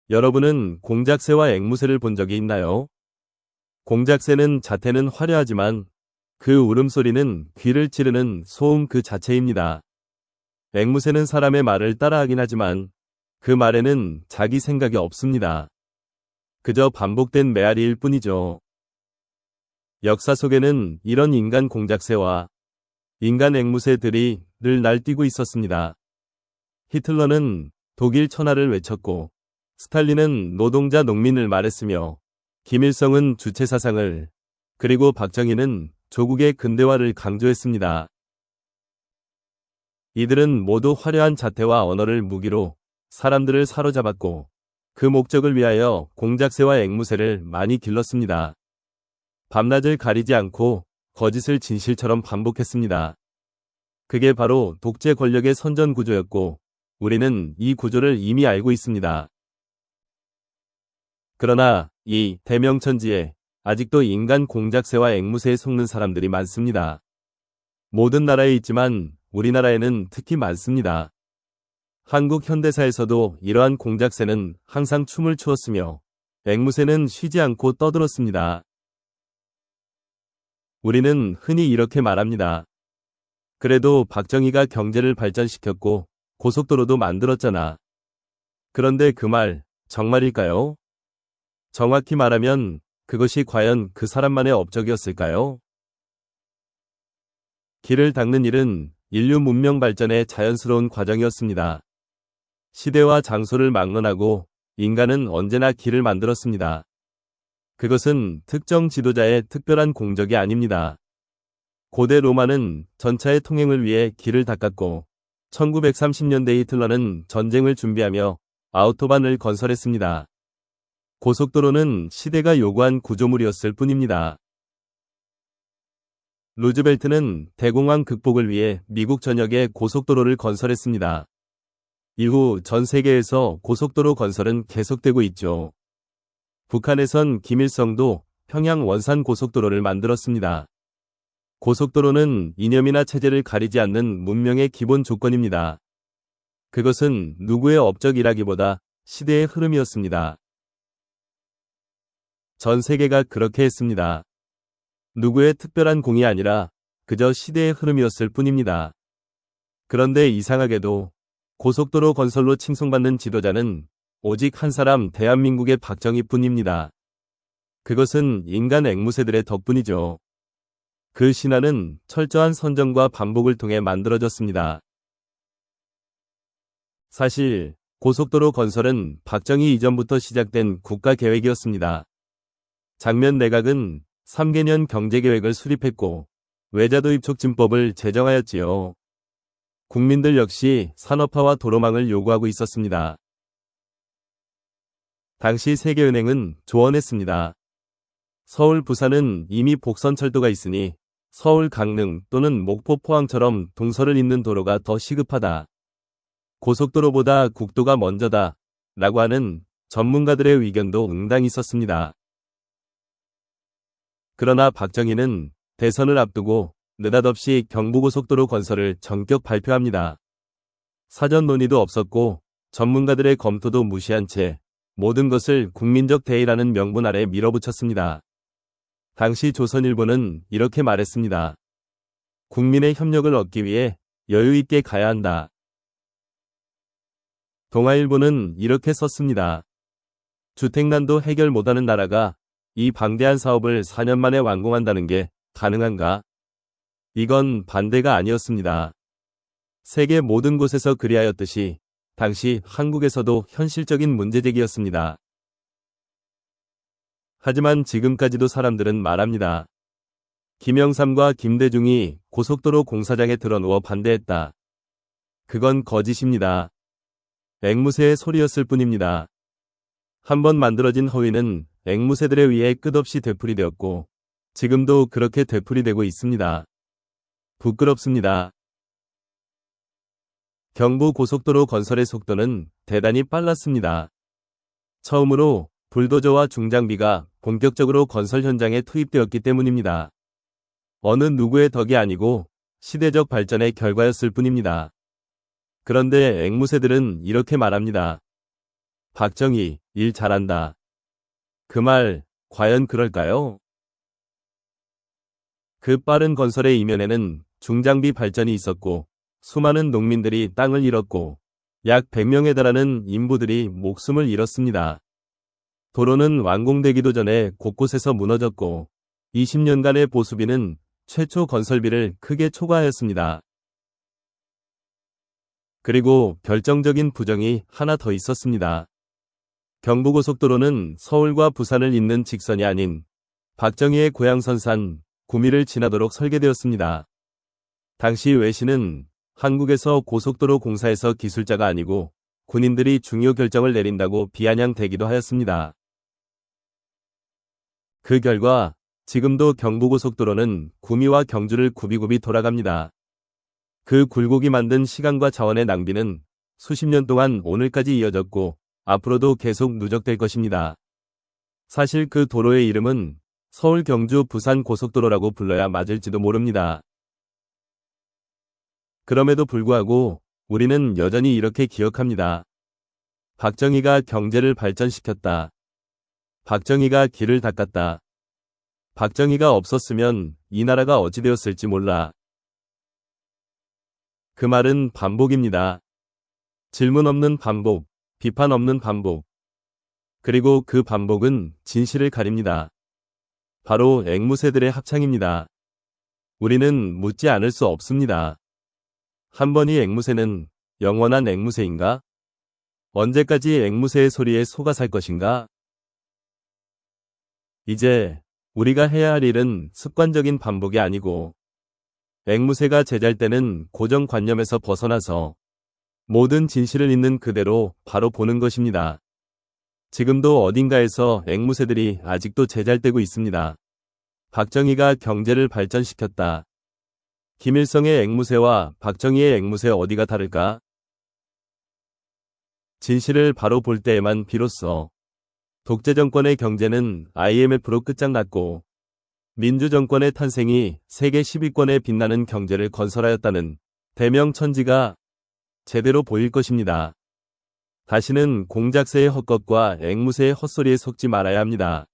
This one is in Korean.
여러분은 공작새와 앵무새를 본 적이 있나요? 공작새는 자태는 화려하지만 그 울음소리는 귀를 찌르는 소음 그 자체입니다. 앵무새는 사람의 말을 따라하긴 하지만 그 말에는 자기 생각이 없습니다. 그저 반복된 메아리일 뿐이죠. 역사 속에는 이런 인간 공작새와 인간 앵무새들이 늘 날뛰고 있었습니다. 히틀러는 독일 천하를 외쳤고 스탈린은 노동자 농민을 말했으며 김일성은 주체사상을 그리고 박정희는 조국의 근대화를 강조했습니다. 이들은 모두 화려한 자태와 언어를 무기로 사람들을 사로잡았고 그 목적을 위하여 공작새와 앵무새를 많이 길렀습니다. 밤낮을 가리지 않고 거짓을 진실처럼 반복했습니다. 그게 바로 독재 권력의 선전 구조였고 우리는 이 구조를 이미 알고 있습니다. 그러나 이 대명천지에 아직도 인간 공작새와 앵무새에 속는 사람들이 많습니다. 모든 나라에 있지만 우리나라에는 특히 많습니다. 한국 현대사에서도 이러한 공작새는 항상 춤을 추었으며 앵무새는 쉬지 않고 떠들었습니다. 우리는 흔히 이렇게 말합니다. 그래도 박정희가 경제를 발전시켰고 고속도로도 만들었잖아. 그런데 그 말 정말일까요? 정확히 말하면 그것이 과연 그 사람만의 업적이었을까요? 길을 닦는 일은 인류 문명 발전의 자연스러운 과정이었습니다. 시대와 장소를 막론하고 인간은 언제나 길을 만들었습니다. 그것은 특정 지도자의 특별한 공적이 아닙니다. 고대 로마는 전차의 통행을 위해 길을 닦았고 1930년대 히틀러는 전쟁을 준비하며 아우토반을 건설했습니다. 고속도로는 시대가 요구한 구조물이었을 뿐입니다. 루즈벨트는 대공황 극복을 위해 미국 전역에 고속도로를 건설했습니다. 이후 전 세계에서 고속도로 건설은 계속되고 있죠. 북한에선 김일성도 평양 원산 고속도로를 만들었습니다. 고속도로는 이념이나 체제를 가리지 않는 문명의 기본 조건입니다. 그것은 누구의 업적이라기보다 시대의 흐름이었습니다. 전 세계가 그렇게 했습니다. 누구의 특별한 공이 아니라 그저 시대의 흐름이었을 뿐입니다. 그런데 이상하게도 고속도로 건설로 칭송받는 지도자는 오직 한 사람 대한민국의 박정희뿐입니다. 그것은 인간 앵무새들의 덕분이죠. 그 신화는 철저한 선정과 반복을 통해 만들어졌습니다. 사실 고속도로 건설은 박정희 이전부터 시작된 국가계획이었습니다. 장면 내각은 3개년 경제계획을 수립했고 외자도 입촉진법을 제정하였지요. 국민들 역시 산업화와 도로망을 요구하고 있었습니다. 당시 세계은행은 조언했습니다. 서울 부산은 이미 복선철도가 있으니 서울 강릉 또는 목포 포항처럼 동서를 잇는 도로가 더 시급하다. 고속도로보다 국도가 먼저다. 라고 하는 전문가들의 의견도 응당히 있었습니다. 그러나 박정희는 대선을 앞두고 느닷없이 경부고속도로 건설을 전격 발표합니다. 사전 논의도 없었고 전문가들의 검토도 무시한 채 모든 것을 국민적 대의라는 명분 아래 밀어붙였습니다. 당시 조선일보는 이렇게 말했습니다. 국민의 협력을 얻기 위해 여유 있게 가야 한다. 동아일보는 이렇게 썼습니다. 주택난도 해결 못하는 나라가 이 방대한 사업을 4년 만에 완공한다는 게 가능한가? 이건 반대가 아니었습니다. 세계 모든 곳에서 그리하였듯이 당시 한국에서도 현실적인 문제제기였습니다. 하지만 지금까지도 사람들은 말합니다. 김영삼과 김대중이 고속도로 공사장에 드러누워 반대했다. 그건 거짓입니다. 앵무새의 소리였을 뿐입니다. 한번 만들어진 허위는 앵무새들에 의해 끝없이 되풀이되었고 지금도 그렇게 되풀이되고 있습니다. 부끄럽습니다. 경부고속도로 건설의 속도는 대단히 빨랐습니다. 처음으로 불도저와 중장비가 본격적으로 건설 현장에 투입되었기 때문입니다. 어느 누구의 덕이 아니고 시대적 발전의 결과였을 뿐입니다. 그런데 앵무새들은 이렇게 말합니다. 박정희, 일 잘한다. 그 말, 과연 그럴까요? 그 빠른 건설의 이면에는 중장비 발전이 있었고, 수많은 농민들이 땅을 잃었고, 약 100명에 달하는 인부들이 목숨을 잃었습니다. 도로는 완공되기도 전에 곳곳에서 무너졌고, 20년간의 보수비는 최초 건설비를 크게 초과하였습니다. 그리고 결정적인 부정이 하나 더 있었습니다. 경부고속도로는 서울과 부산을 잇는 직선이 아닌 박정희의 고향 선산 구미를 지나도록 설계되었습니다. 당시 외신은 한국에서 고속도로 공사에서 기술자가 아니고 군인들이 중요 결정을 내린다고 비아냥대기도 하였습니다. 그 결과 지금도 경부고속도로는 구미와 경주를 굽이굽이 돌아갑니다. 그 굴곡이 만든 시간과 자원의 낭비는 수십 년 동안 오늘까지 이어졌고 앞으로도 계속 누적될 것입니다. 사실 그 도로의 이름은 서울 경주 부산 고속도로라고 불러야 맞을지도 모릅니다. 그럼에도 불구하고 우리는 여전히 이렇게 기억합니다. 박정희가 경제를 발전시켰다. 박정희가 길을 닦았다. 박정희가 없었으면 이 나라가 어찌 되었을지 몰라. 그 말은 반복입니다. 질문 없는 반복, 비판 없는 반복. 그리고 그 반복은 진실을 가립니다. 바로 앵무새들의 합창입니다. 우리는 묻지 않을 수 없습니다. 한 번 이 앵무새는 영원한 앵무새인가? 언제까지 앵무새의 소리에 속아 살 것인가? 이제 우리가 해야 할 일은 습관적인 반복이 아니고 앵무새가 제잘되는 고정관념에서 벗어나서 모든 진실을 있는 그대로 바로 보는 것입니다. 지금도 어딘가에서 앵무새들이 아직도 제잘되고 있습니다. 박정희가 경제를 발전시켰다. 김일성의 앵무새와 박정희의 앵무새 어디가 다를까? 진실을 바로 볼 때에만 비로소 독재 정권의 경제는 IMF로 끝장났고 민주정권의 탄생이 세계 10위권에 빛나는 경제를 건설하였다는 대명천지가 제대로 보일 것입니다. 다시는 공작새의 헛것과 앵무새의 헛소리에 속지 말아야 합니다.